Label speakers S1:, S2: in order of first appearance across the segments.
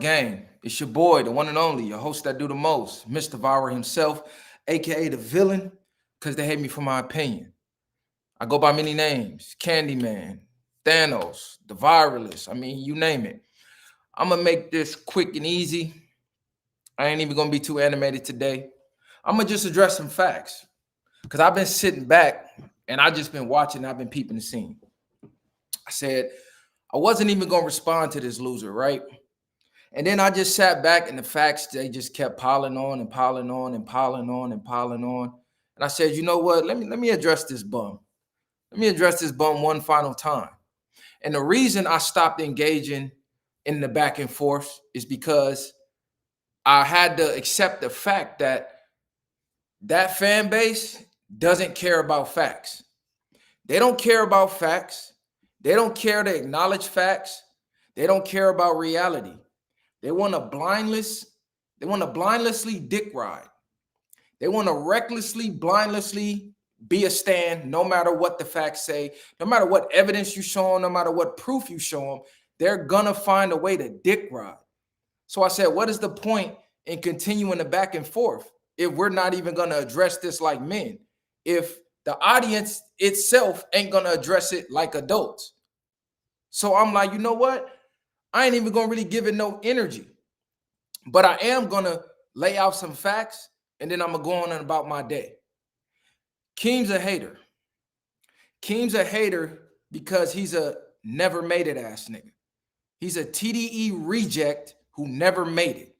S1: Gang, it's your boy, the one and only, your host that do the most, Mr. Vira himself, aka the villain, because they hate me for my opinion. I go by many names: Candyman, Thanos, the Viralist. I mean, you name it. I'm gonna make this quick and easy. I ain't even gonna be too animated today. I'm gonna just address some facts because I've been sitting back and I just been watching. I've been peeping the scene. I said I wasn't even gonna respond to this loser, right? And then I just sat back and the facts, they just kept piling on and piling on and piling on and piling on. And I said, you know what? Let me address this bum. Let me address this bum one final time. And the reason I stopped engaging in the back and forth is because I had to accept the fact that that fan base doesn't care about facts. They don't care about facts. They don't care to acknowledge facts. They don't care about reality. They want to blindlessly dick ride. They want to recklessly, blindlessly be a stand, no matter what the facts say, no matter what evidence you show them, no matter what proof you show them, they're gonna find a way to dick ride. So I said, what is the point in continuing the back and forth if we're not even gonna address this like men? If the audience itself ain't gonna address it like adults. So I'm like, you know what? I ain't even gonna really give it no energy. But I am gonna lay out some facts and then I'm gonna go on about my day. Keem's a hater. Keem's a hater because he's a never made it ass nigga. He's a TDE reject who never made it.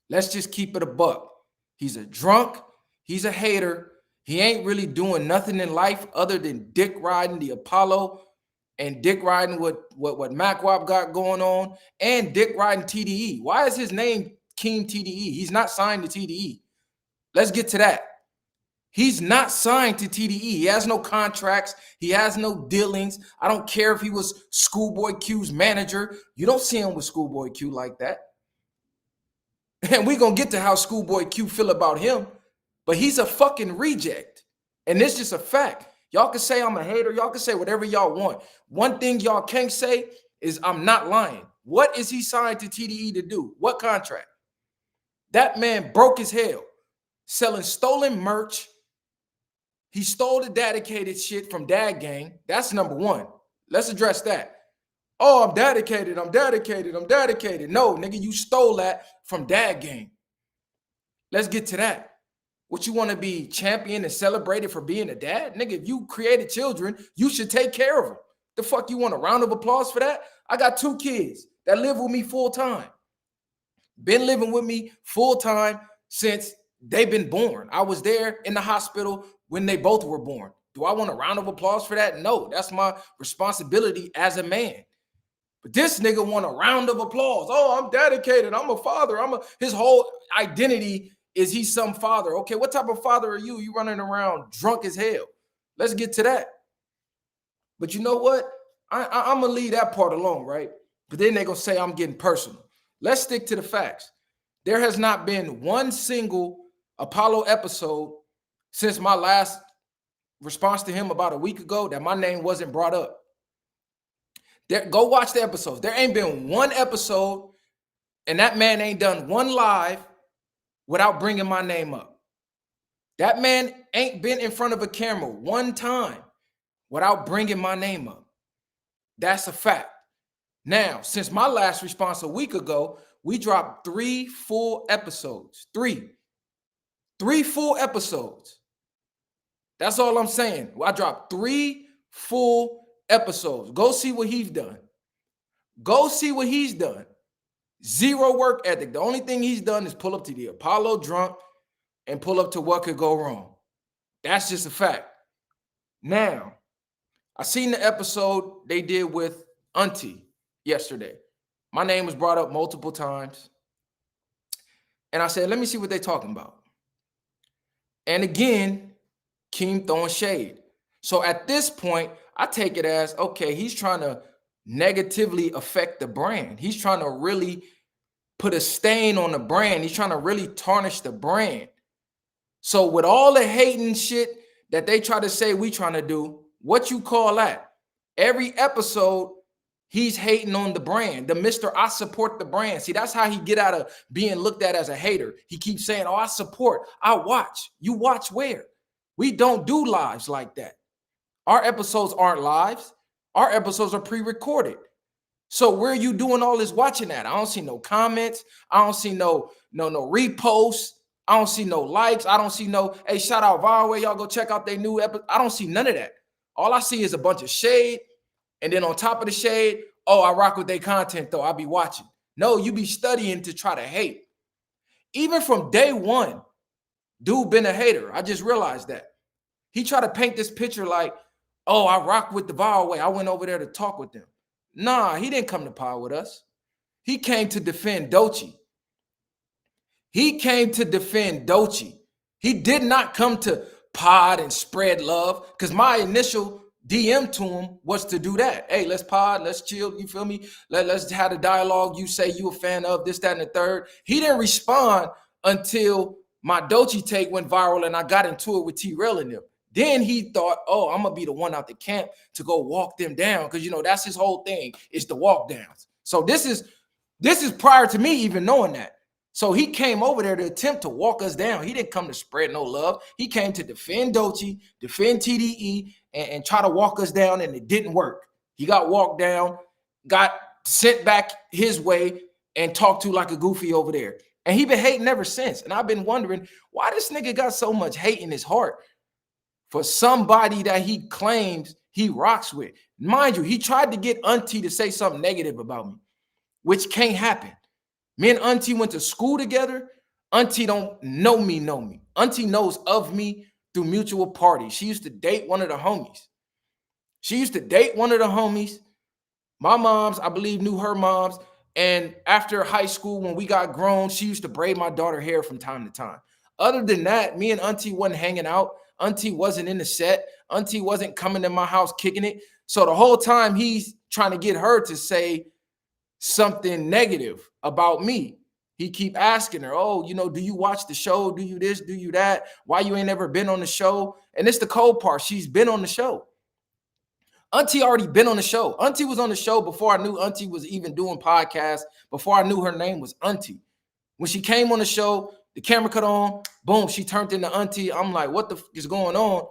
S1: Let's just keep it a buck. He's a drunk. He's a hater. He ain't really doing nothing in life other than dick riding the Apollo and dick riding what MacWap got going on and dick riding TDE. Why is his name Keem TDE? He's not signed to TDE. Let's get to that. He's not signed to TDE. He has no contracts. He has no dealings. I don't care if he was Schoolboy Q's manager. You don't see him with Schoolboy Q like that. And we're going to get to how Schoolboy Q feel about him. But he's a fucking reject. And it's just a fact. Y'all can say I'm a hater. Y'all can say whatever y'all want. One thing y'all can't say is I'm not lying. What is he signed to TDE to do? What contract? That man broke as hell. Selling stolen merch. He stole the dedicated shit from Dad Gang. That's number one. Let's address that. Oh, I'm dedicated. I'm dedicated. I'm dedicated. No, nigga, you stole that from Dad Gang. Let's get to that. What, you want to be championed and celebrated for being a dad? Nigga, if you created children, you should take care of them. The fuck you want a round of applause for that? I got 2 kids that live with me full time. Been living with me full time since they've been born. I was there in the hospital when they both were born. Do I want a round of applause for that? No, that's my responsibility as a man. But this nigga want a round of applause. Oh, I'm dedicated. I'm a father. His whole identity is he's some father. Okay, what type of father are you? You running around drunk as hell. Let's get to that. But you know what? I'm going to leave that part alone, right? But then they're going to say I'm getting personal. Let's stick to the facts. There has not been one single Apollo episode since my last response to him about a week ago that my name wasn't brought up. Go watch the episodes. There ain't been one episode and that man ain't done one live without bringing my name up. That man ain't been in front of a camera one time without bringing my name up. That's a fact. Now, since my last response a week ago, we dropped 3 full episodes. 3 full episodes. That's all I'm saying. I dropped 3 full episodes. Go see what he's done. Go see what he's done. Zero work ethic. The only thing he's done is pull up to the Apollo drunk and pull up to what could go wrong. That's just a fact. Now, I seen the episode they did with Auntie yesterday. My name was brought up multiple times. And I said, let me see what they're talking about. And again, Keem throwing shade. So at this point, I take it as, okay, he's trying to negatively affect the brand. He's trying to really put a stain on the brand. He's trying to really tarnish the brand. So with all the hating shit that they try to say we trying to do, what you call that? Every episode, He's hating on the brand, the Mr. I support the brand. See, that's how he get out of being looked at as a hater. He keeps saying, oh, I support, I watch. You watch where? We don't do lives like that. Our episodes aren't lives. Our episodes are pre-recorded. So where are you doing all this watching at? I don't see no comments. I don't see no reposts. I don't see no likes. I don't see no, hey, shout out Viral, y'all go check out their new episode. I don't see none of that. All I see is a bunch of shade. And then on top of the shade, oh, I rock with their content though. I'll be watching. No, you be studying to try to hate. Even from day one, dude been a hater. I just realized that. He tried to paint this picture like, oh, I rock with the Viral Way. I went over there to talk with them. Nah, he didn't come to pod with us. He came to defend Doechii. He came to defend Doechii. He did not come to pod and spread love, because my initial DM to him was to do that. Hey, let's pod, let's chill, you feel me? Let's have a dialogue. You say you a fan of this, that, and the third. He didn't respond until my Doechii take went viral and I got into it with T-Rail and them. Then he thought, oh, I'm going to be the one out the camp to go walk them down, because, you know, that's his whole thing, is the walk downs. So this is prior to me even knowing that. So he came over there to attempt to walk us down. He didn't come to spread no love. He came to defend Doechii, defend TDE, and try to walk us down, and it didn't work. He got walked down, got sent back his way, and talked to like a goofy over there. And he been hating ever since. And I've been wondering why this nigga got so much hate in his heart for somebody that he claims he rocks with. Mind you, he tried to get Auntie to say something negative about me, which can't happen. Me and Auntie went to school together. Auntie don't know me. Auntie knows of me through mutual parties. She used to date one of the homies. My moms, I believe, knew her moms. And after high school, when we got grown, she used to braid my daughter's hair from time to time. Other than that, me and Auntie wasn't hanging out. Auntie wasn't in the set. Auntie wasn't coming to my house kicking it. So the whole time he's trying to get her to say something negative about me. He keep asking her, oh, you know, do you watch the show? Do you this? Do you that? Why you ain't never been on the show? And it's the cold part. She's been on the show. Auntie already been on the show. Auntie was on the show before I knew Auntie was even doing podcasts, before I knew her name was Auntie. When she came on the show, the camera cut on, boom, she turned into Auntie. I'm like, what the f is going on?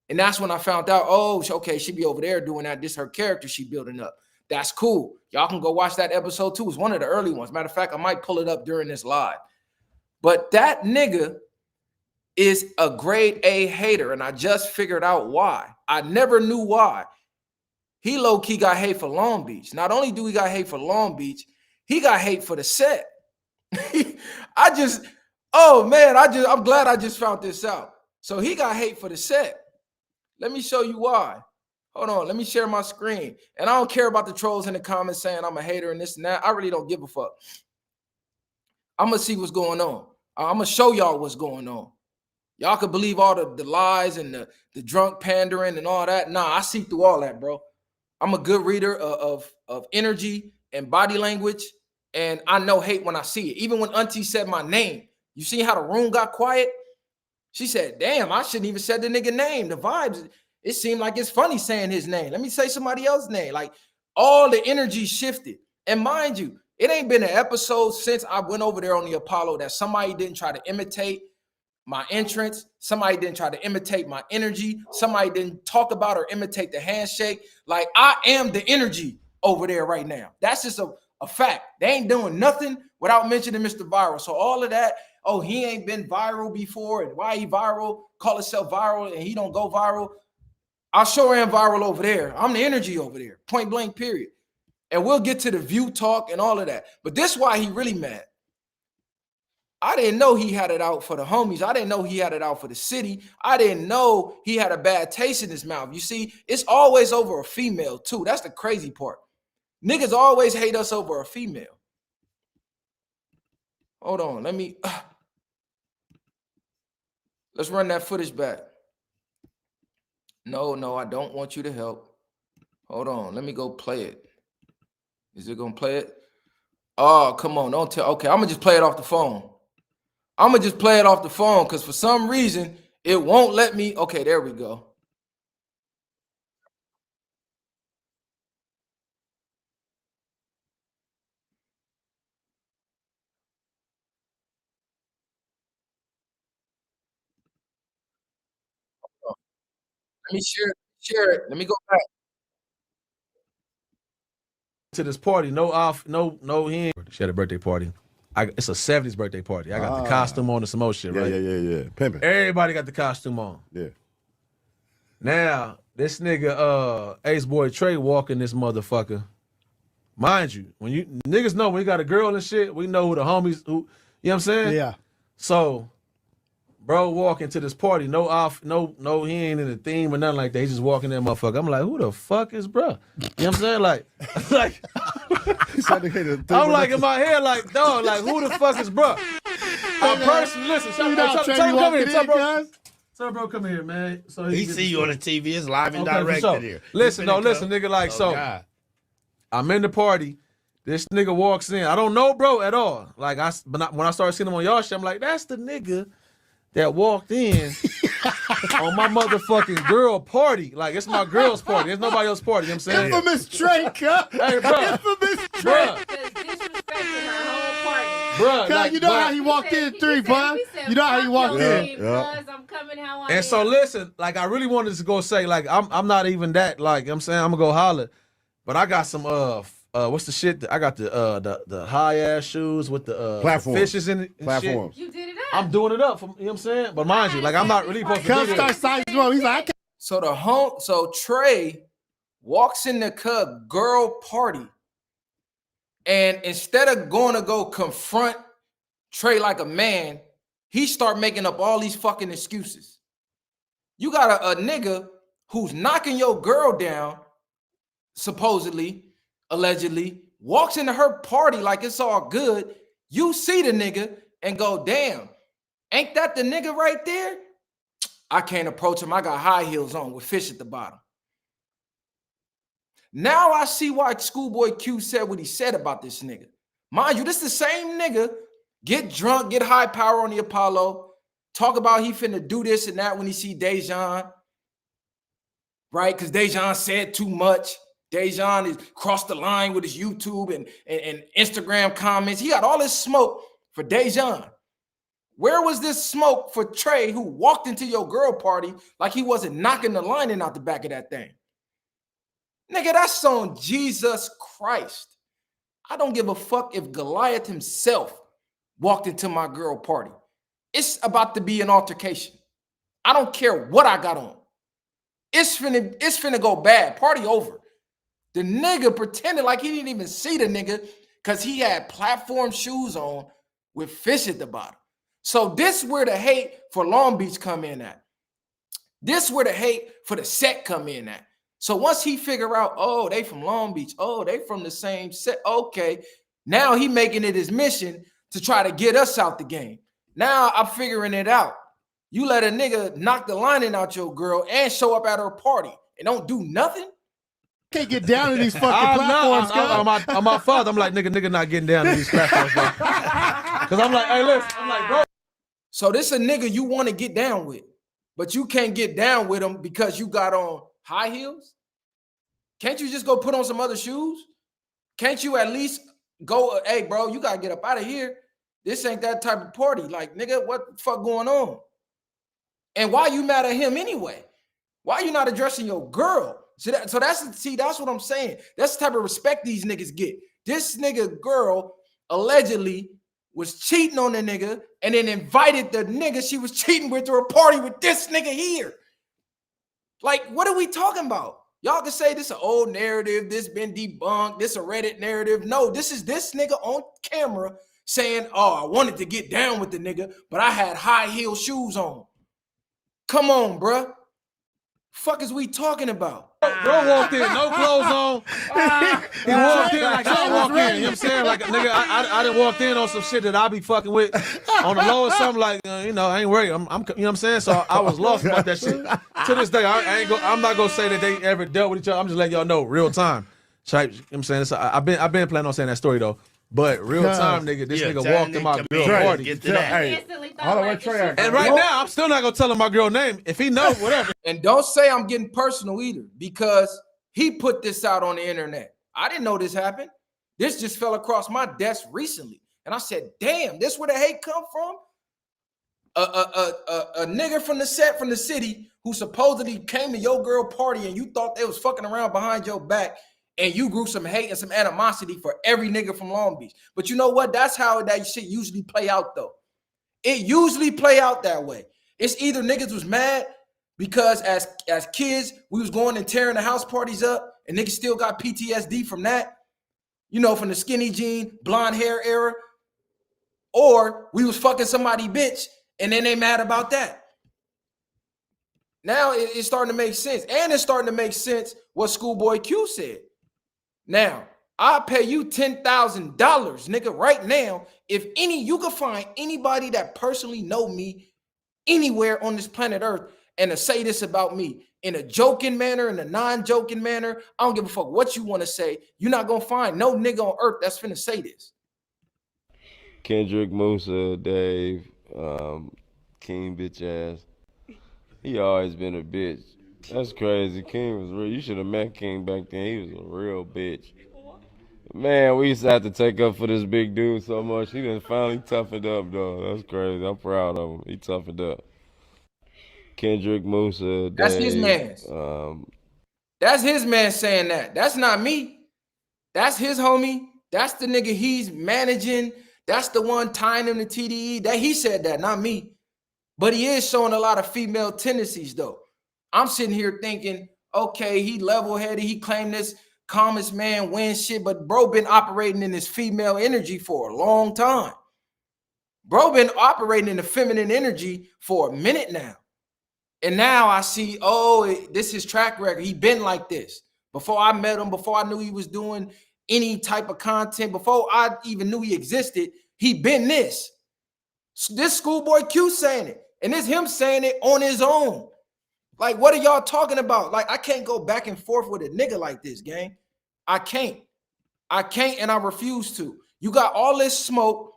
S1: And that's when I found out, oh, okay, she be over there doing that. This her character she building up. That's cool. Y'all can go watch that episode too. It's one of the early ones. Matter of fact, I might pull it up during this live. But that nigga is a grade A hater, and I just figured out why. I never knew why. He low-key got hate for Long Beach. Not only do we got hate for Long Beach, he got hate for the set. I'm glad I just found this out. So he got hate for the set. Let me show you why. Hold on, let me share my screen. And I don't care about the trolls in the comments saying I'm a hater and this and that. I really don't give a fuck. I'm going to see what's going on. I'm going to show y'all what's going on. Y'all could believe all the lies and the drunk pandering and all that. Nah, I see through all that, bro. I'm a good reader of energy and body language, and I know hate when I see it. Even when Auntie said my name, you see how the room got quiet? She said, damn, I shouldn't even said the nigga name. The vibes, it seemed like it's funny saying his name. Let me say somebody else's name. Like, all the energy shifted. And mind you, it ain't been an episode since I went over there on the Apollo that somebody didn't try to imitate my entrance. Somebody didn't try to imitate my energy. Somebody didn't talk about or imitate the handshake. Like, I am the energy over there right now. That's just a fact. They ain't doing nothing without mentioning Mr. Viral. So all of that, oh, he ain't been viral before, and why he viral, call himself viral, and he don't go viral. I sure am viral over there. I'm the energy over there, point blank, period. And we'll get to the view talk and all of that. But this is why he really mad. I didn't know he had it out for the homies. I didn't know he had it out for the city. I didn't know he had a bad taste in his mouth. You see, it's always over a female too. That's the crazy part. Niggas always hate us over a female. Hold on, let's run that footage back. No, I don't want you to help. Hold on, let me go play it. Is it gonna play it? Oh, come on, don't tell. Okay, I'm gonna just play it off the phone. Because for some reason, it won't let me. Okay, there we go. Let me share it. Let me go back
S2: to this party. No, he ain't. She had a birthday party. It's a 70s birthday party. I got the costume on and some more shit, right?
S3: Yeah. Pimping.
S2: Everybody got the costume on.
S3: Yeah.
S2: Now, this nigga, Ace Boy Trey walking this motherfucker. Mind you, when you niggas know when you got a girl and shit, we know who the homies, who, you know what I'm saying?
S4: Yeah.
S2: So, bro walking to this party, no, he ain't in the theme or nothing like that. He just walking that motherfucker. I'm like, who the fuck is bro? You know what I'm saying? Like I'm like in my head, like, dog, like who the fuck is bro? A person, listen, tell him come here, tell bro come here, man. So
S5: he see you on the TV, it's live and
S2: okay,
S5: directed here.
S2: Listen, nigga, like
S5: God.
S2: I'm in the party. This nigga walks in. I don't know bro at all. Like when I started seeing him on y'all shit, I'm like, that's the nigga that walked in on my motherfucking girl party. Like, it's my girl's party. There's nobody else's party. You know what I'm saying?
S4: Infamous Trey,
S2: Hey, bro.
S4: Infamous Trey.
S2: Bruh,
S4: like, you know how he walked in 3, bud? You know how he walked in.
S6: I'm coming how I
S2: and so listen, like I really wanted to go say, like, I'm not even that, like, you know what I'm saying, I'm gonna go holler. But I got some what's the shit? I got the high ass shoes with the
S3: platform
S2: fishes in it.
S3: Platforms.
S6: You did it up.
S2: I'm doing it up for, you know what I'm saying? But mind you, like I'm not really supposed to do
S4: Start sizing up. He's like,
S1: So Trey walks in the Cub girl party, and instead of going to go confront Trey like a man, he start making up all these fucking excuses. You got a nigga who's knocking your girl down, supposedly, allegedly, walks into her party like it's all good. You see the nigga and go, damn, ain't that the nigga right there? I can't approach him. I got high heels on with fish at the bottom. Now I see why Schoolboy Q said what he said about this nigga. Mind you, this the same nigga get drunk, get high power on the Apollo, talk about he finna do this and that when he see Dejan, right? Because Dejan said too much. Dejan is crossed the line with his YouTube and Instagram comments. He got all this smoke for Dejan. Where was this smoke for Trey, who walked into your girl party like he wasn't knocking the lining out the back of that thing? Nigga, that's on Jesus Christ. I don't give a fuck if Goliath himself walked into my girl party. It's about to be an altercation. I don't care what I got on. It's finna go bad. Party over. The nigga pretended like he didn't even see the nigga because he had platform shoes on with fish at the bottom. So this where the hate for Long Beach come in at. This where the hate for the set come in at. So once he figure out, oh, they from Long Beach. Oh, they from the same set. Okay. Now he making it his mission to try to get us out the game. Now I'm figuring it out. You let a nigga knock the lining out your girl and show up at her party and don't do nothing?
S4: Can't get down to these fucking platforms,
S2: I'm my father. I'm like, nigga not getting down to these platforms, bro. Because I'm like, hey, listen, I'm like, bro.
S1: So this a nigga you want to get down with, but you can't get down with him because you got on high heels? Can't you just go put on some other shoes? Can't you at least go, hey, bro, you got to get up out of here. This ain't that type of party. Like, nigga, what the fuck going on? And why you mad at him anyway? Why you not addressing your girl? So that's what I'm saying. That's the type of respect these niggas get. This nigga girl allegedly was cheating on the nigga and then invited the nigga she was cheating with to a party with this nigga here. Like, what are we talking about? Y'all can say this is an old narrative, this been debunked, this a Reddit narrative. No, this is this nigga on camera saying, oh, I wanted to get down with the nigga, but I had high heel shoes on. Come on, bruh. Fuck is we talking about?
S2: Bro walked in, no clothes on. He walked in like I walked in. You know what I'm saying? Like, nigga, I done walked in on some shit that I be fucking with on the low or something. Like, you know, I ain't worried. I'm you know what I'm saying? So I was lost about that shit. To this day, I'm not gonna say that they ever dealt with each other. I'm just letting y'all know real time. Type, you know what I'm saying? I've been planning on saying that story though. But real time, nigga, this nigga walked in my girl party. And right now, I'm still not gonna tell him my girl name. If he knows, whatever.
S1: And don't say I'm getting personal either, because he put this out on the internet. I didn't know this happened. This just fell across my desk recently. And I said, damn, this where the hate come from? a nigga from the city who supposedly came to your girl party and you thought they was fucking around behind your back and you grew some hate and some animosity for every nigga from Long Beach. But you know what? That's how that shit usually play out though. It usually play out that way. It's either niggas was mad because as kids, we was going and tearing the house parties up and niggas still got PTSD from that, you know, from the skinny jean, blonde hair era, or we was fucking somebody bitch and then they mad about that. Now it's starting to make sense. And it's starting to make sense what Schoolboy Q said. Now, I'll pay you $10,000, nigga, right now. If you can find anybody that personally know me anywhere on this planet Earth and to say this about me in a joking manner, in a non-joking manner, I don't give a fuck what you want to say. You're not going to find no nigga on earth that's finna say this.
S3: Kendrick, Musa, Dave, Keem, bitch ass. He always been a bitch. That's crazy. Keem was real. You should have met Keem back then. He was a real bitch. Man, we used to have to take up for this big dude so much. He done finally toughened up, though. That's crazy. I'm proud of him. He toughened up. Kendrick, Musa, Dave.
S1: That's his man's. That's his man saying that. That's not me. That's his homie. That's the nigga he's managing. That's the one tying him to TDE. That he said that, not me. But he is showing a lot of female tendencies, though. I'm sitting here thinking, okay, he level-headed. He claimed this calmest man wins shit, but bro been operating in this female energy for a long time. Bro been operating in the feminine energy for a minute now. And now I see, oh, this is his track record. He been like this. Before I met him, before I knew he was doing any type of content, before I even knew he existed, he been this. This Schoolboy Q saying it. And it's him saying it on his own. Like, what are y'all talking about? Like, I can't go back and forth with a nigga like this, gang. I can't. I can't and I refuse to. You got all this smoke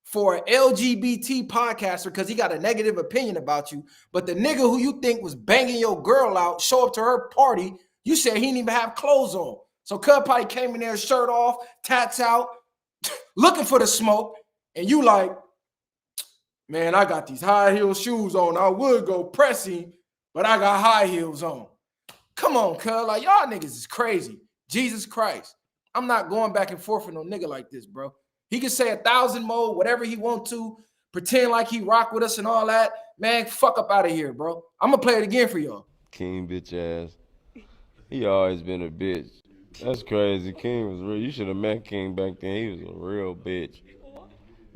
S1: for an LGBT podcaster because he got a negative opinion about you. But the nigga who you think was banging your girl out, show up to her party, you said he didn't even have clothes on. So Cub probably came in there, shirt off, tats out, looking for the smoke. And you like, man, I got these high heel shoes on. I would go pressing, but I got high heels on. Come on, cuz. Like, y'all niggas is crazy. Jesus Christ. I'm not going back and forth with no nigga like this, bro. He can say 1,000 more, whatever he want to, pretend like he rock with us and all that. Man, fuck up out of here, bro. I'm going to play it again for y'all.
S3: Keem, bitch ass. He always been a bitch. That's crazy. Keem was real. You should have met Keem back then. He was a real bitch.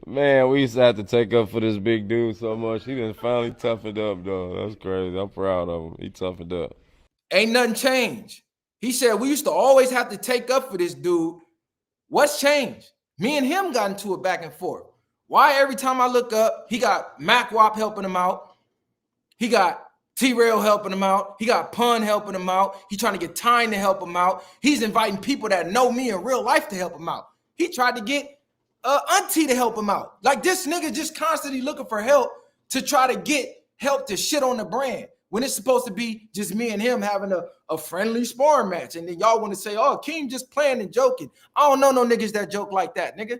S3: Man, we used to have to take up for this big dude so much. He done finally toughened up, though. That's crazy. I'm proud of him. He toughened up.
S1: Ain't nothing changed. He said we used to always have to take up for this dude. What's changed? Me and him got into it back and forth. Why every time I look up, he got Mac Wop helping him out. He got T-Rail helping him out. He got Pun helping him out. He trying to get Tyne to help him out. He's inviting people that know me in real life to help him out. He tried to get Auntie to help him out. Like, this nigga just constantly looking for help to try to get help to shit on the brand when it's supposed to be just me and him having a friendly sparring match. And then y'all want to say, oh, Keem just playing and joking. I don't know no niggas that joke like that, nigga.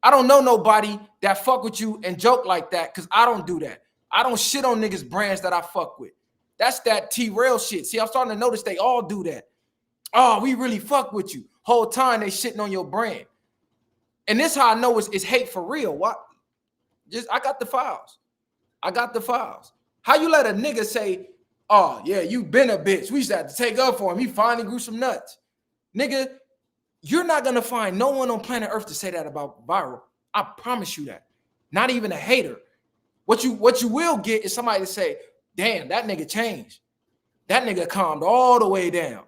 S1: I don't know nobody that fuck with you and joke like that because I don't do that. I don't shit on niggas' brands that I fuck with. That's that T-Rail shit. See, I'm starting to notice they all do that. Oh, we really fuck with you. Whole time they shitting on your brand. And this how I know it's hate for real. What? I got the files. I got the files. How you let a nigga say, oh, yeah, you been a bitch. We used to have to take up for him. He finally grew some nuts. Nigga, you're not going to find no one on planet Earth to say that about Viral. I promise you that. Not even a hater. What you will get is somebody to say, damn, that nigga changed. That nigga calmed all the way down.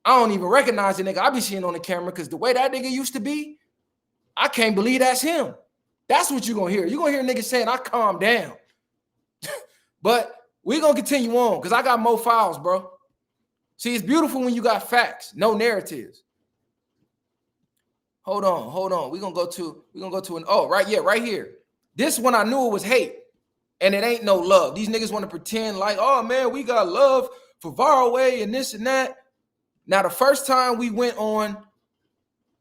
S1: I don't even recognize the nigga I be seeing on the camera because the way that nigga used to be, I can't believe that's him. That's what you're going to hear. You're going to hear niggas saying, I calmed down. But we're going to continue on because I got more files, bro. See, it's beautiful when you got facts, no narratives. Hold on. We're going to go to right here. This one I knew it was hate, and it ain't no love. These niggas want to pretend like, oh, man, we got love for Viral Way and this and that. Now, the first time we went on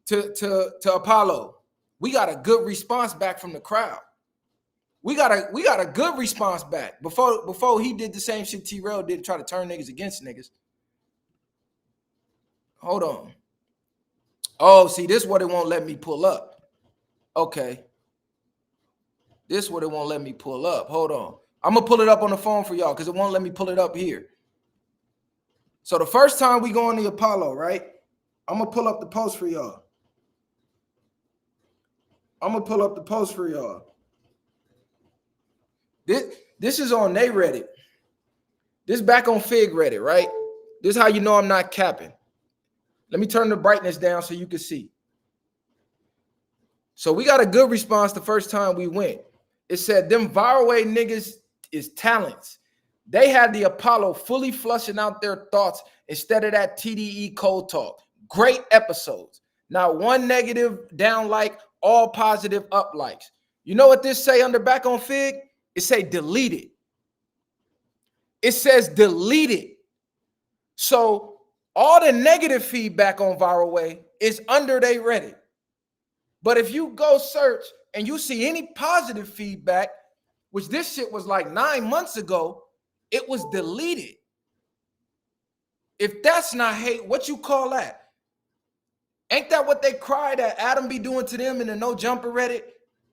S1: to Apollo, we got a good response back from the crowd. we got a good response back before he did the same shit T-Rail did to try to turn niggas against niggas. Hold on. Oh, see, this is what it won't let me pull up. Okay. This is what it won't let me pull up. Hold on. I'm gonna pull it up on the phone for y'all because it won't let me pull it up here. So the first time we go on the Apollo, right? I'm gonna pull up the post for y'all. This is on they Reddit. This back on Fig Reddit, right? This is how you know I'm not capping. Let me turn the brightness down so you can see. So we got a good response the first time we went. It said them viral way niggas is talents. They had the Apollo fully flushing out their thoughts instead of that TDE cold talk. Great episodes. Not one negative down like, all positive up likes. You know what this say under back on Fig? It say delete it. It says delete it. So all the negative feedback on Viral Way is under they Reddit. But if you go search and you see any positive feedback, which this shit was like 9 months ago, it was deleted. If that's not hate, what you call that? Ain't that what they cry that Adam be doing to them in the No Jumper Reddit?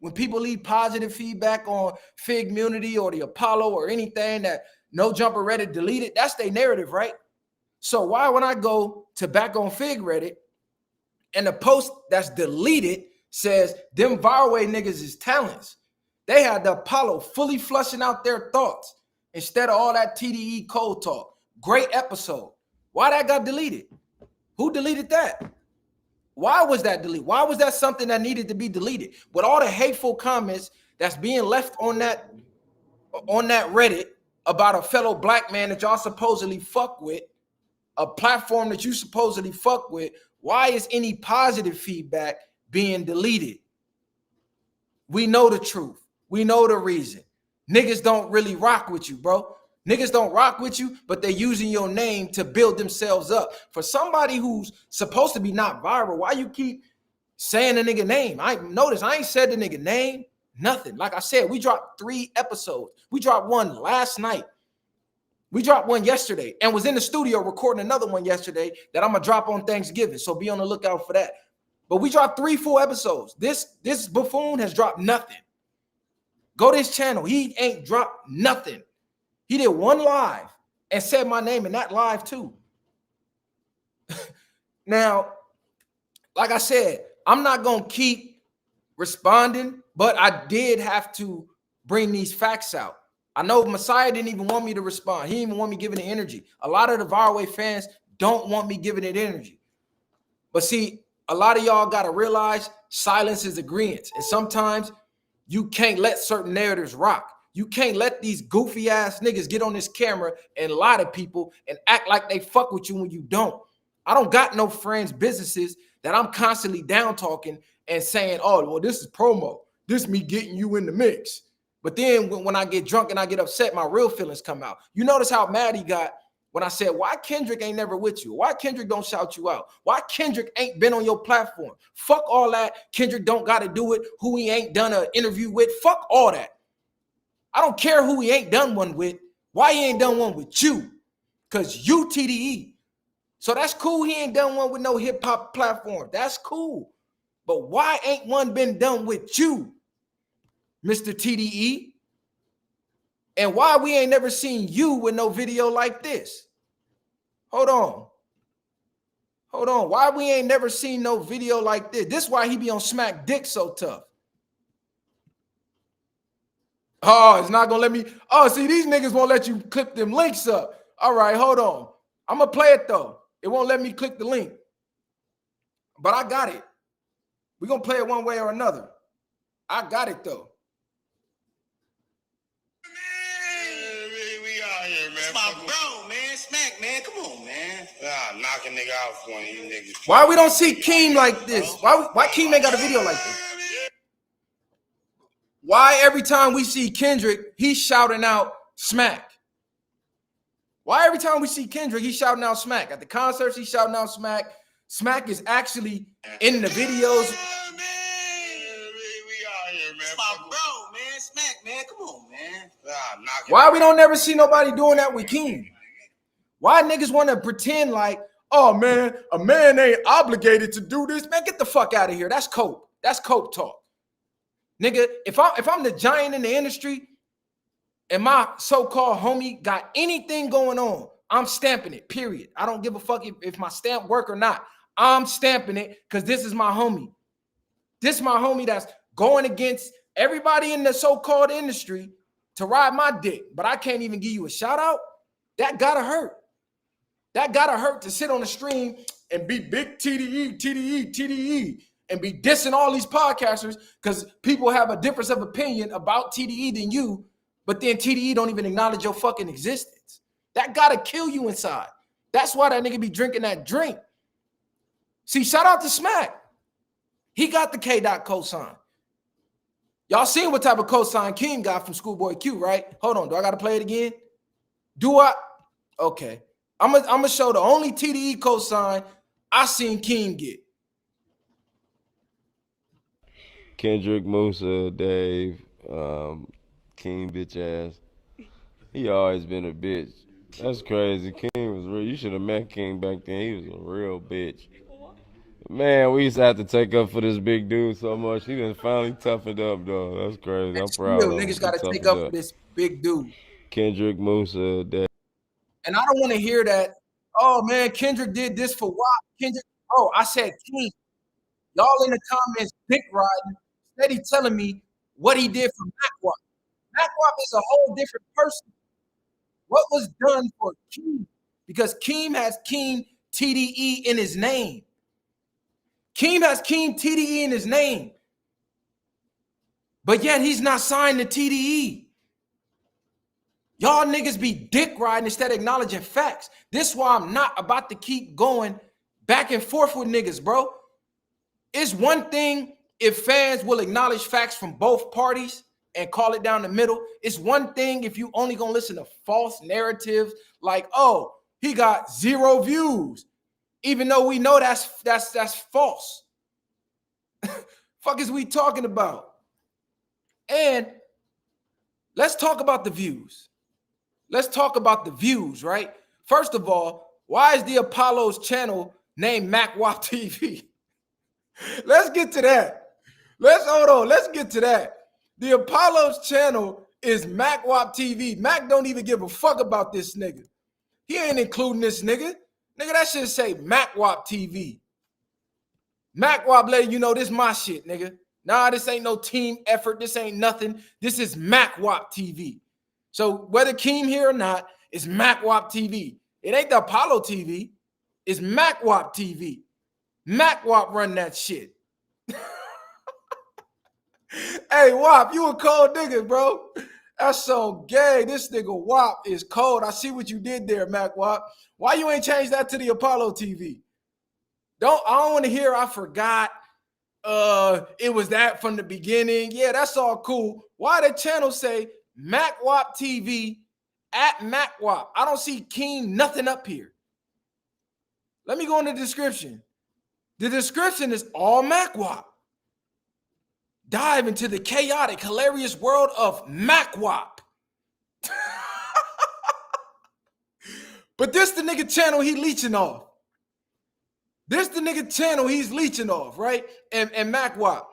S1: When people leave positive feedback on Fig Community or the Apollo or anything that No Jumper Reddit deleted, that's their narrative, right? So why when I go to back on Fig Reddit and the post that's deleted says them viral way niggas is talents. They had the Apollo fully flushing out their thoughts instead of all that TDE cold talk. Great episode. Why that got deleted? Who deleted that? Why was that deleted? Why was that something that needed to be deleted? With all the hateful comments that's being left on that Reddit about a fellow black man that y'all supposedly fuck with, a platform that you supposedly fuck with, why is any positive feedback being deleted? We know the truth. We know the reason. Niggas don't really rock with you, bro. Niggas don't rock with you, but they're using your name to build themselves up. For somebody who's supposed to be not viral, why you keep saying the nigga name? I notice I ain't said the nigga name, nothing. Like I said, we dropped 3 episodes. We dropped one last night. We dropped one yesterday and was in the studio recording another one yesterday that I'm gonna drop on Thanksgiving. So be on the lookout for that. But we dropped 3 full episodes. This buffoon has dropped nothing. Go to his channel. He ain't dropped nothing. He did one live and said my name in that live too. Now, like I said, I'm not going to keep responding, but I did have to bring these facts out. I know Messiah didn't even want me to respond. He didn't even want me giving it energy. A lot of the Viral Way fans don't want me giving it energy. But see, a lot of y'all got to realize silence is agreement. And sometimes you can't let certain narratives rock. You can't let these goofy ass niggas get on this camera and lie to people and act like they fuck with you when you don't. I don't got no friends, businesses that I'm constantly down talking and saying, oh, well, this is promo. This is me getting you in the mix. But then when I get drunk and I get upset, my real feelings come out. You notice how mad he got when I said, why Kendrick ain't never with you? Why Kendrick don't shout you out? Why Kendrick ain't been on your platform? Fuck all that. Kendrick don't got to do it. Who he ain't done an interview with. Fuck all that. I don't care who he ain't done one with. Why he ain't done one with you? Because you TDE. So that's cool. He ain't done one with no hip hop platform. That's cool. But why ain't one been done with you, Mr. TDE? And why we ain't never seen you with no video like this? Hold on. Hold on. Why we ain't never seen no video like this? This is why he be on Smack Dick so tough. Oh, it's not gonna let me. Oh, see, these niggas won't let you clip them links up. All right, hold on. I'm gonna play it though. It won't let me click the link. But I got it. We're gonna play it one way or another. I got it though.
S6: We out here, man. It's my bro, man. Smack, man. Come on, man. Knock a nigga out for one of you niggas.
S1: Why we don't see Keem like this? Why Keem ain't got a video like this? Why every time we see Kendrick, he's shouting out Smack? Why every time we see Kendrick, he's shouting out Smack? At the concerts, he's shouting out Smack. Smack is actually in the videos.
S6: We out here, man. It's my bro, man. Smack, man. Come on, man. Knock it
S1: Why
S6: out.
S1: we don't never see nobody doing that with Keem? Why niggas want to pretend like, oh man, a man ain't obligated to do this? Man, get the fuck out of here. That's cope. That's cope talk. Nigga, if I'm the giant in the industry and my so-called homie got anything going on, I'm stamping it, period. I don't give a fuck if my stamp work or not. I'm stamping it because this is my homie. This is my homie that's going against everybody in the so-called industry to ride my dick. But I can't even give you a shout out. That gotta hurt. That gotta hurt to sit on the stream and be big TDE, and be dissing all these podcasters because people have a difference of opinion about TDE than you, but then TDE don't even acknowledge your fucking existence. That gotta kill you inside. That's why that nigga be drinking that drink. See, shout out to Smack. He got the K-Dot cosign. Y'all seen what type of cosign Keem got from Schoolboy Q, right? Hold on, do I gotta play it again? Do I? Okay. I'm gonna show the only TDE cosign I seen Keem get.
S3: Kendrick, Musa, Dave, Keem bitch ass. He always been a bitch. That's crazy. Keem was real. You should have met Keem back then. He was a real bitch. Man, we used to have to take up for this big dude so much. He done finally toughened up, though. That's crazy. I'm proud of him.
S1: Niggas gotta take up for this big dude.
S3: Kendrick, Musa, Dave.
S1: And I don't want to hear that. Oh man, Kendrick did this for what? Kendrick. Oh, I said Keem. Y'all in the comments dick riding, steady telling me what he did for MacWap. MacWap is a whole different person. What was done for Keem? Because Keem has Keem TDE in his name. Keem has Keem TDE in his name. But yet he's not signed to TDE. Y'all niggas be dick riding instead of acknowledging facts. This is why I'm not about to keep going back and forth with niggas, bro. It's one thing if fans will acknowledge facts from both parties and call it down the middle. It's one thing if you only gonna listen to false narratives like, oh, he got 0 views, even though we know that's false. Fuck is we talking about? And let's talk about the views. Let's talk about the views, right? First of all, why is the Apollo's channel named MacWap TV? Let's get to that. Hold on. Let's get to that. The Apollo's channel is MacWap TV. Mac don't even give a fuck about this nigga. He ain't including this nigga. Nigga, that should say MacWap TV. MacWap letting you know this my shit, nigga. Nah, this ain't no team effort. This ain't nothing. This is MacWap TV. So whether Keem here or not, it's MacWap TV. It ain't the Apollo TV. It's MacWap TV. MacWap run that shit. Hey, Wap, you a cold nigga, bro. That's so gay. This nigga Wap is cold. I see what you did there, MacWap. Why you ain't changed that to the Apollo TV? I don't want to hear I forgot. It was that from the beginning. Yeah, that's all cool. Why the channel say MacWap TV at MacWap? I don't see Keem nothing up here. Let me go in the description. The description is all MacWap. Dive into the chaotic, hilarious world of MacWap. But this the nigga channel he leeching off. This the nigga channel he's leeching off, right? And MacWap.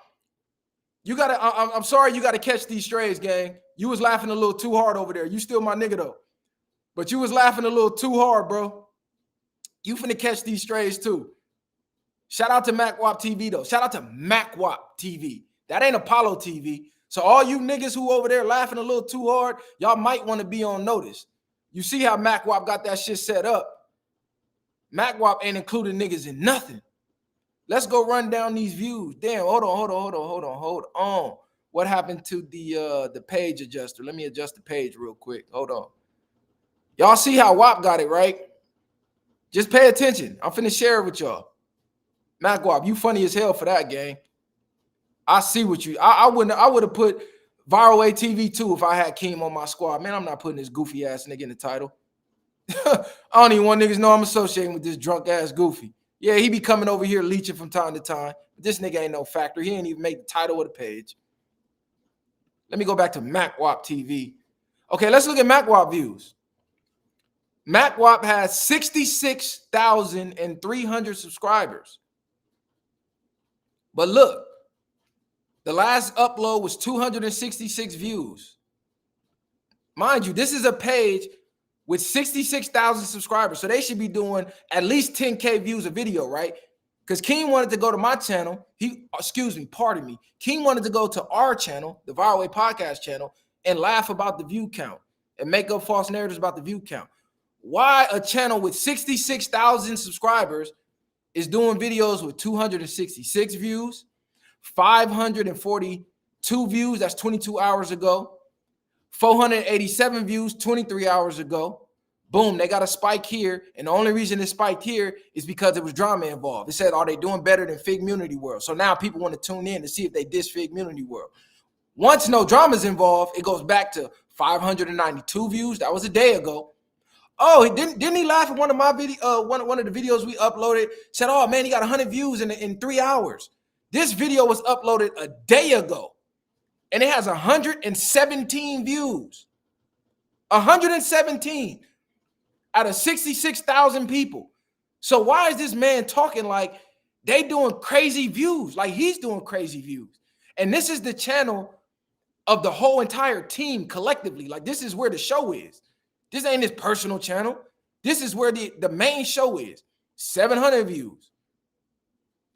S1: You gotta, I'm sorry you gotta catch these strays, gang. You was laughing a little too hard over there. You still my nigga though. But you was laughing a little too hard, bro. You finna catch these strays too. Shout out to MacWap TV though. Shout out to MacWap TV. That ain't Apollo TV. So all you niggas who over there laughing a little too hard, y'all might want to be on notice. You see how MacWap got that shit set up. MacWap ain't including niggas in nothing. Let's go run down these views. Damn, hold on. What happened to the page adjuster? Let me adjust the page real quick. Hold on. Y'all see how WAP got it, right? Just pay attention. I'm finna share it with y'all. MacWap, you funny as hell for that, gang. I see what you. I would have put Viral ATV too if I had Keem on my squad. Man, I'm not putting this goofy ass nigga in the title. I don't even want niggas know I'm associating with this drunk ass goofy. Yeah, he be coming over here leeching from time to time. But this nigga ain't no factor. He ain't even make the title of the page. Let me go back to MacWap TV. Okay, let's look at MacWap views. MacWap has 66,300 subscribers. But look, the last upload was 266 views. Mind you, this is a page with 66,000 subscribers. So they should be doing at least 10K views a video, right? Because Keem wanted to go to my channel. Pardon me. Keem wanted to go to our channel, the Viral Way Podcast channel, and laugh about the view count and make up false narratives about the view count. Why a channel with 66,000 subscribers is doing videos with 266 views, 542 views, that's 22 hours ago, 487 views 23 hours ago. Boom, they got a spike here. And the only reason it spiked here is because there was drama involved. It said, are they doing better than Fig Munity World? So now people want to tune in to see if they diss Fig Munity World. Once no drama's involved, it goes back to 592 views. That was a day ago. Oh, didn't he laugh at one of my video? One of the videos we uploaded said, oh man, he got 100 views in 3 hours. This video was uploaded a day ago. And it has 117 views. 117 out of 66,000 people. So why is this man talking like they doing crazy views? Like he's doing crazy views. And this is the channel of the whole entire team collectively. Like this is where the show is. This ain't his personal channel. This is where the main show is. 700 views.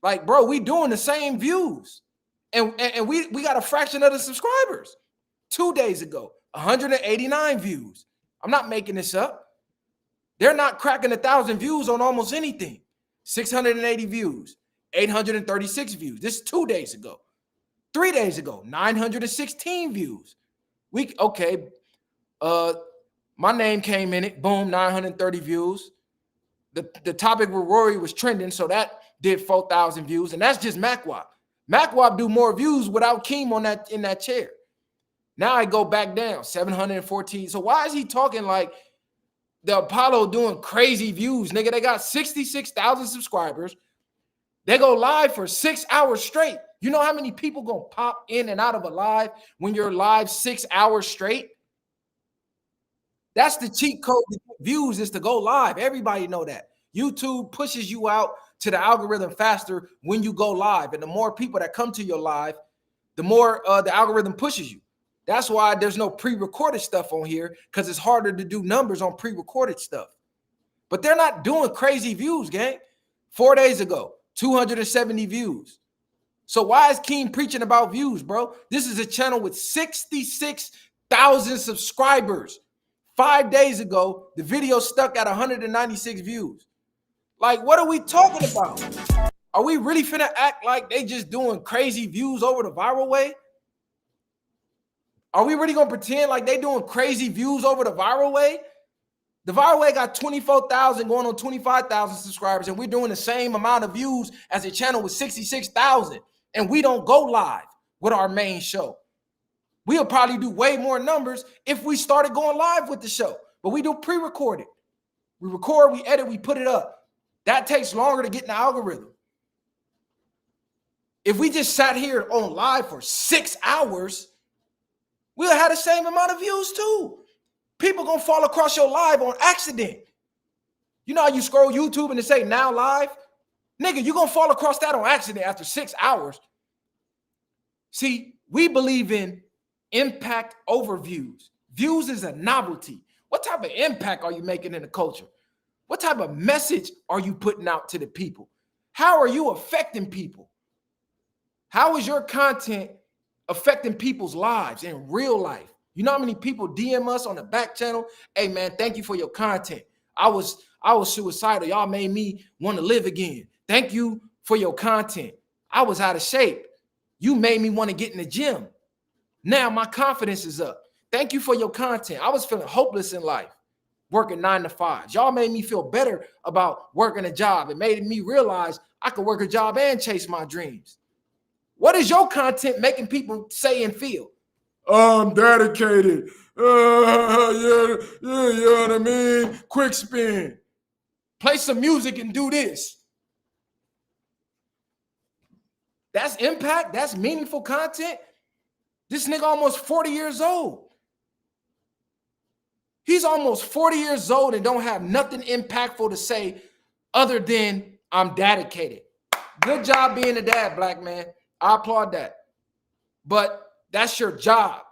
S1: Like, bro, we doing the same views. And we got a fraction of the subscribers. 2 days ago, 189 views. I'm not making this up. They're not cracking 1,000 views on almost anything. 680 views, 836 views. This is 2 days ago. 3 days ago, 916 views. My name came in it. Boom, 930 views. The topic with Rory was trending, so that did 4,000 views, and that's just MacWap. MacWap do more views without Keem in that chair. Now I go back down, 714. So why is he talking like the Apollo doing crazy views? Nigga, they got 66,000 subscribers. They go live for 6 hours straight. You know how many people gonna pop in and out of a live when you're live 6 hours straight? That's the cheat code to get views, is to go live. Everybody know that. YouTube pushes you out to the algorithm faster when you go live. And the more people that come to your live, the more the algorithm pushes you. That's why there's no pre-recorded stuff on here, because it's harder to do numbers on pre-recorded stuff. But they're not doing crazy views, gang. 4 days ago, 270 views. So why is Keem preaching about views, bro? This is a channel with 66,000 subscribers. 5 days ago, the video stuck at 196 views. Like, what are we talking about? Are we really finna act like they just doing crazy views over the Viral Way? Are we really gonna pretend like they doing crazy views over the Viral Way? The Viral Way got 24,000 going on 25,000 subscribers, and we're doing the same amount of views as a channel with 66,000, and we don't go live with our main show. We'll probably do way more numbers if we started going live with the show, but we do pre-recorded. We record, we edit, we put it up. That takes longer to get in the algorithm. If we just sat here on live for 6 hours, we'll have the same amount of views too. People gonna fall across your live on accident. You know how you scroll YouTube and it say now live? Nigga, you gonna fall across that on accident after 6 hours. See, we believe in impact over views. Views is a novelty. What type of impact are you making in the culture? What type of message are you putting out to the people? How are you affecting people? How is your content affecting people's lives in real life? You know how many people DM us on the back channel? Hey man, thank you for your content. I was suicidal. Y'all made me want to live again. Thank you for your content. I was out of shape. You made me want to get in the gym. Now my confidence is up. Thank you for your content. I was feeling hopeless in life, working 9 to 5. Y'all made me feel better about working a job. It made me realize I could work a job and chase my dreams. What is your content making people say and feel? I'm dedicated. You know what I mean? Quick spin. Play some music and do this. That's impact. That's meaningful content. This nigga almost 40 years old. He's almost 40 years old and don't have nothing impactful to say other than I'm dedicated. Good job being a dad, black man. I applaud that. But that's your job.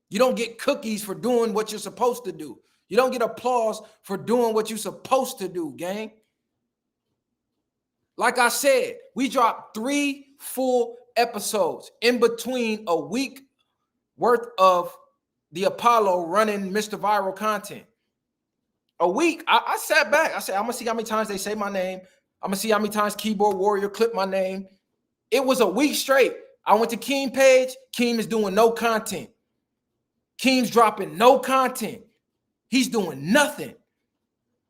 S1: You don't get cookies for doing what you're supposed to do. You don't get applause for doing what you're supposed to do, gang. Like I said, we dropped 3 full episodes in between a week worth of the Apollo running Mr. Viral content. A week. I sat back. I said, I'm going to see how many times they say my name. I'm going to see how many times Keyboard Warrior clipped my name. It was a week straight. I went to Keem page. Keem is doing no content. Keem's dropping no content. He's doing nothing.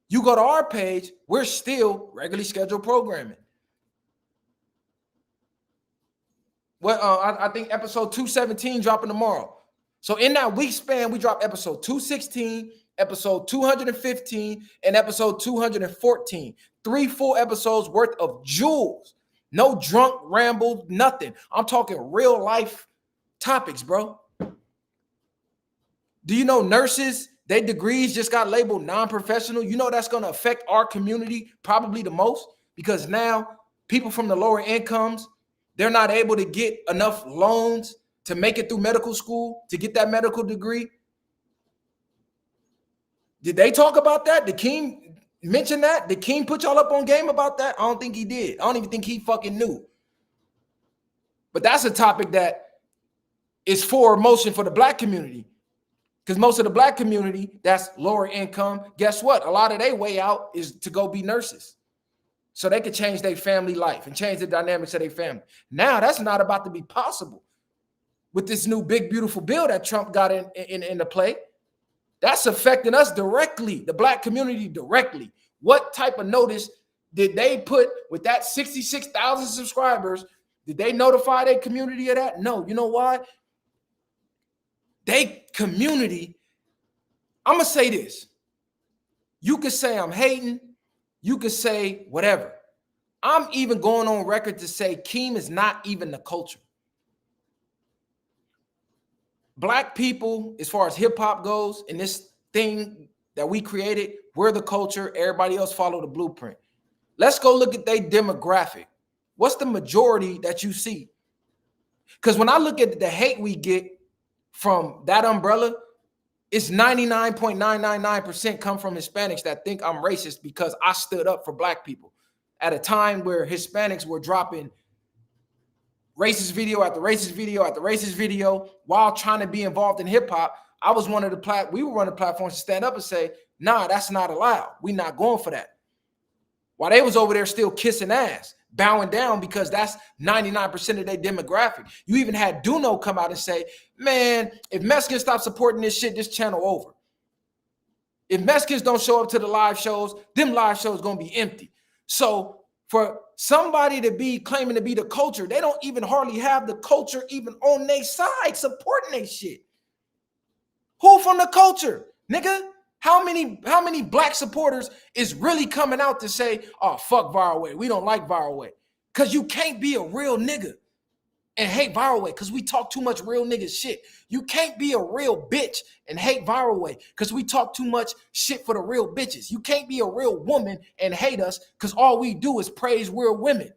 S1: You go to our page, we're still regularly scheduled programming. Well, I think episode 217 dropping tomorrow. So in that week span, we dropped episode 216, episode 215, and episode 214. 3 full episodes worth of jewels. No drunk ramble, nothing. I'm talking real life topics, bro. Do you know nurses, their degrees just got labeled non-professional? You know that's going to affect our community probably the most, because now people from the lower incomes, they're not able to get enough loans to make it through medical school, to get that medical degree. Did they talk about that? Did Keem mention that? Did Keem put y'all up on game about that? I don't think he did. I don't even think he fucking knew. But that's a topic that is for motion for the black community. Because most of the black community that's lower income, guess what? A lot of their way out is to go be nurses. So they could change their family life and change the dynamics of their family. Now that's not about to be possible with this new big, beautiful bill that Trump got into play. That's affecting us directly, the black community directly. What type of notice did they put with that 66,000 subscribers? Did they notify their community of that? No. You know why? They community, I'm going to say this. You could say I'm hating. You could say whatever. I'm even going on record to say Keem is not even the culture. Black people, as far as hip hop goes, in this thing that we created, we're the culture. Everybody else follow the blueprint. Let's go look at their demographic. What's the majority that you see? Because when I look at the hate we get from that umbrella, it's 99.999% come from Hispanics that think I'm racist because I stood up for black people at a time where Hispanics were dropping racist video after racist video after racist video while trying to be involved in hip hop. I was one of the we were one of the platforms to stand up and say, nah, that's not allowed. We're not going for that. While they was over there still kissing ass, bowing down because that's 99% of their demographic. You even had Duno come out and say, man, if Mexicans stop supporting this shit, this channel over. If Mexicans don't show up to the live shows, them live shows going to be empty. So for somebody to be claiming to be the culture, they don't even hardly have the culture even on their side supporting their shit. Who from the culture, nigga? How many black supporters is really coming out to say, oh, fuck Viral Way. We don't like Viral Way. Because you can't be a real nigga and hate Viral Way because we talk too much real nigga shit. You can't be a real bitch and hate Viral Way because we talk too much shit for the real bitches. You can't be a real woman and hate us because all we do is praise real women.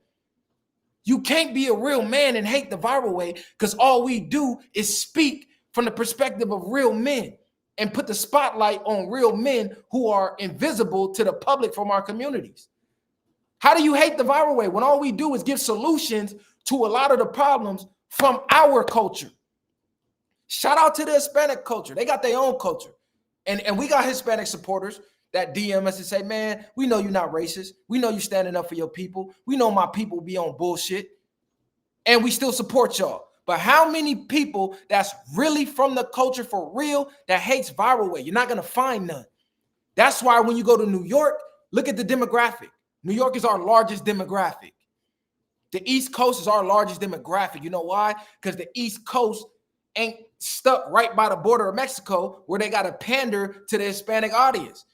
S1: You can't be a real man and hate the Viral Way because all we do is speak from the perspective of real men and put the spotlight on real men who are invisible to the public from our communities. How do you hate the Viral Way when all we do is give solutions to a lot of the problems from our culture? Shout out to the Hispanic culture. They got their own culture. And we got Hispanic supporters that DM us and say, man, we know you're not racist. We know you're standing up for your people. We know my people be on bullshit. And we still support y'all. But how many people that's really from the culture for real that hates Viral Way? You're not going to find none. That's why when you go to New York, look at the demographic. New York is our largest demographic. The East Coast is our largest demographic. You know why? Because the East Coast ain't stuck right by the border of Mexico where they got to pander to the Hispanic audience.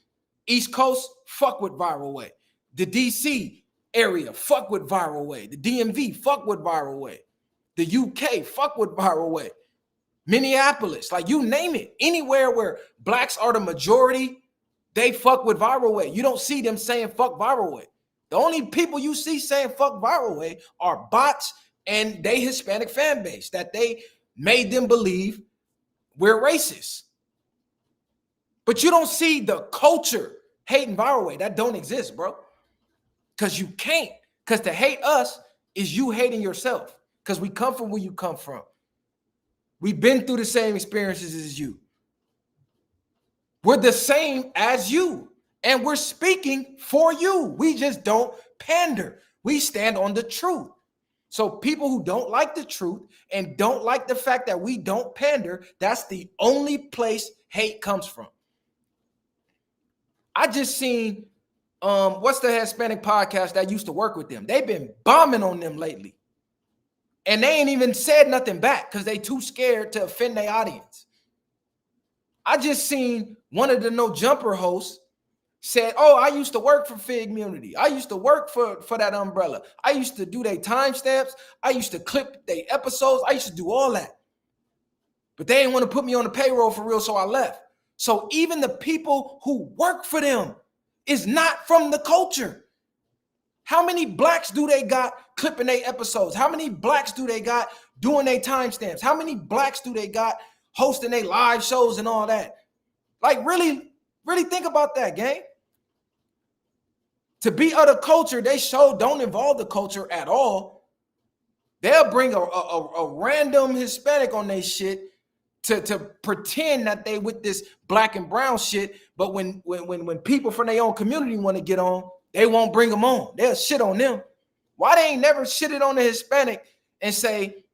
S1: East Coast, fuck with Viral Way. The DC area, fuck with Viral Way. The DMV, fuck with Viral Way. The UK, fuck with Viral Way. Minneapolis, like you name it, anywhere where blacks are the majority, they fuck with viral way. You don't see them saying fuck viral way. The only people you see saying fuck viral way are bots and they Hispanic fan base that they made them believe we're racist. But you don't see the culture hating viral way. That don't exist, bro. Because you can't. Because to hate us is you hating yourself. Because we come from where you come from. We've been through the same experiences as you. We're the same as you. And we're speaking for you. We just don't pander. We stand on the truth. So people who don't like the truth and don't like the fact that we don't pander, that's the only place hate comes from. I just seen, what's the Hispanic podcast that used to work with them? They've been bombing on them lately. And they ain't even said nothing back because they too scared to offend their audience. I just seen one of the No Jumper hosts said, oh, I used to work for Fig Community. I used to work for that umbrella. I used to do their timestamps. I used to clip their episodes. I used to do all that. But they didn't want to put me on the payroll for real, so I left. So even the people who work for them is not from the culture. How many blacks do they got clipping their episodes? How many blacks do they got doing their timestamps? How many blacks do they got hosting their live shows and all that? Like, really think about that, gang. To be of the culture, they don't involve the culture at all. They'll bring a random Hispanic on their shit to pretend that they with this black and brown shit. But when people from their own community want to get on, they won't bring them on. They'll shit on them. Why they ain't never shitted on the Hispanic and say,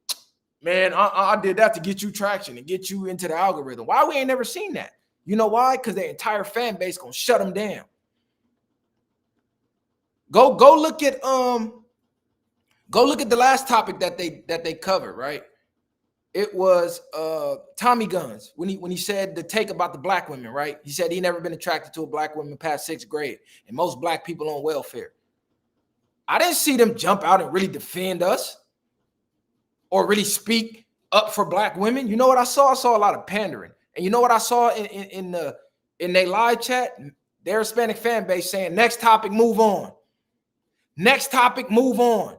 S1: man, I did that to get you traction and get you into the algorithm? Why we ain't never seen that? You know why? Because their entire fan base gonna shut them down. Go look at the last topic that they covered, right? It was Tommy Guns when he said the take about the black women, right? He said he never been attracted to a black woman past 6th grade, and most black people on welfare. I didn't see them jump out and really defend us or really speak up for black women. You know what I saw? I saw a lot of pandering. And you know what I saw in their live chat? Their Hispanic fan base saying, next topic, move on. Next topic, move on.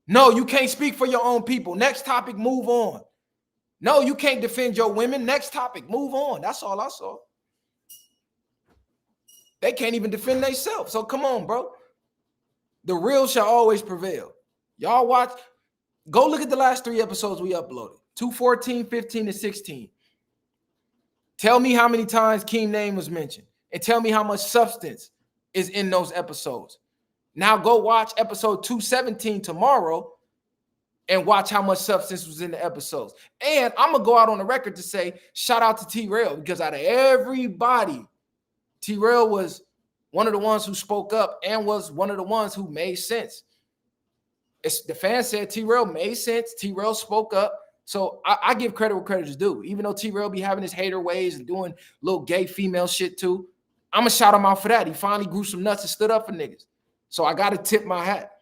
S1: No, you can't speak for your own people. Next topic, move on. No, you can't defend your women. Next topic, move on. That's all I saw. They can't even defend themselves. So come on, bro. The real shall always prevail. Y'all watch. Go look at the last 3 episodes we uploaded. 214, 15, and 16. Tell me how many times Keem's name was mentioned. And tell me how much substance is in those episodes. Now go watch episode 217 tomorrow and watch how much substance was in the episodes. And I'm going to go out on the record to say, shout out to T-Rail, because out of everybody, T-Rail was one of the ones who spoke up and was one of the ones who made sense. The fans said T-Rail made sense. T-Rail spoke up. So I give credit where credit is due. Even though T-Rail be having his hater ways and doing little gay female shit too, I'm going to shout him out for that. He finally grew some nuts and stood up for niggas. So I got to tip my hat.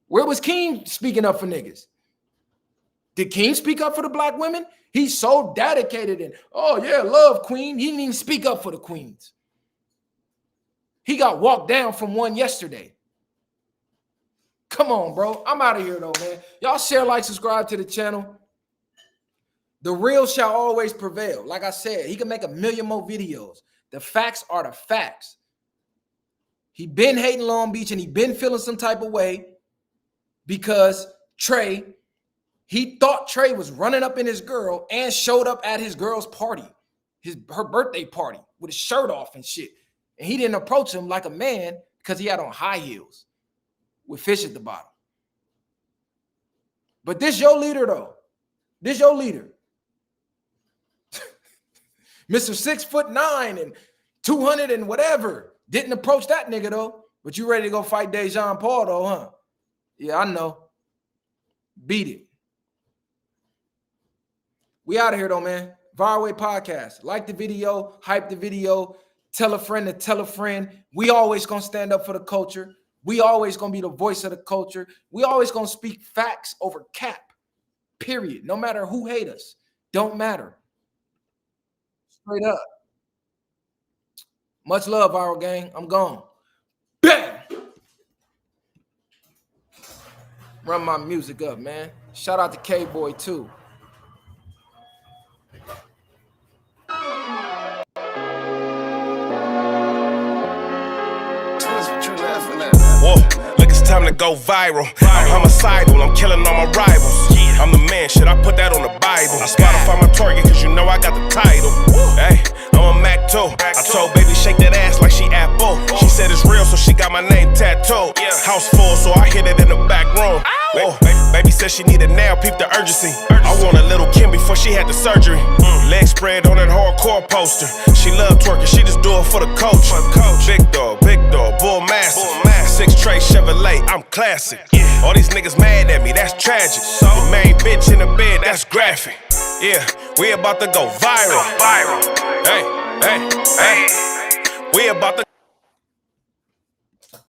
S1: Where was Keem speaking up for niggas? Did Keem speak up for the black women? He's so dedicated and, oh yeah, love queen. He didn't even speak up for the queens. He got walked down from one yesterday. Come on, bro. I'm out of here though, man. Y'all share, like, subscribe to the channel. The real shall always prevail. Like I said, he can make a million more videos. The facts are the facts. He been hating Long Beach and he been feeling some type of way because Trey, he thought Trey was running up in his girl and showed up at his girl's party, her birthday party with his shirt off and shit. And he didn't approach him like a man because he had on high heels with fish at the bottom. But this your leader though. This your leader. Mr. 6'9" and 200 and whatever. Didn't approach that nigga though. But you ready to go fight Dejan Paul though, huh? Yeah, I know. Beat it. We out of here though, man. Viral Podcast. Like the video, hype the video, tell a friend to tell a friend. We always gonna stand up for the culture. We always gonna be the voice of the culture. We always gonna speak facts over cap. Period. No matter who hate us. don't matter. Straight up. Much love, Viral Gang. I'm gone. Bang! Run my music up, man. Shout out to K-Boy, too.
S6: Whoa, look, it's time to go viral. I'm homicidal, I'm killing all my rivals. I'm the man, shit, I put that on the Bible. I Spotify my target, cause you know I got the title. Hey, I'm a Mac too. I told baby shake that ass like she Apple. She said it's real, so she got my name tattooed. House full, so I hit it in the back room. Whoa, baby said she need a nail, peep the urgency. I want a little Kim before she had the surgery. Leg spread on that hardcore poster. She love twerking, she just do it for the coach. Big dog, bull massive. 6 tray Chevrolet, I'm classic. All these niggas mad at me, that's tragic. The main bitch in the bed, that's graphic. Yeah, we about to go viral. Hey, we about to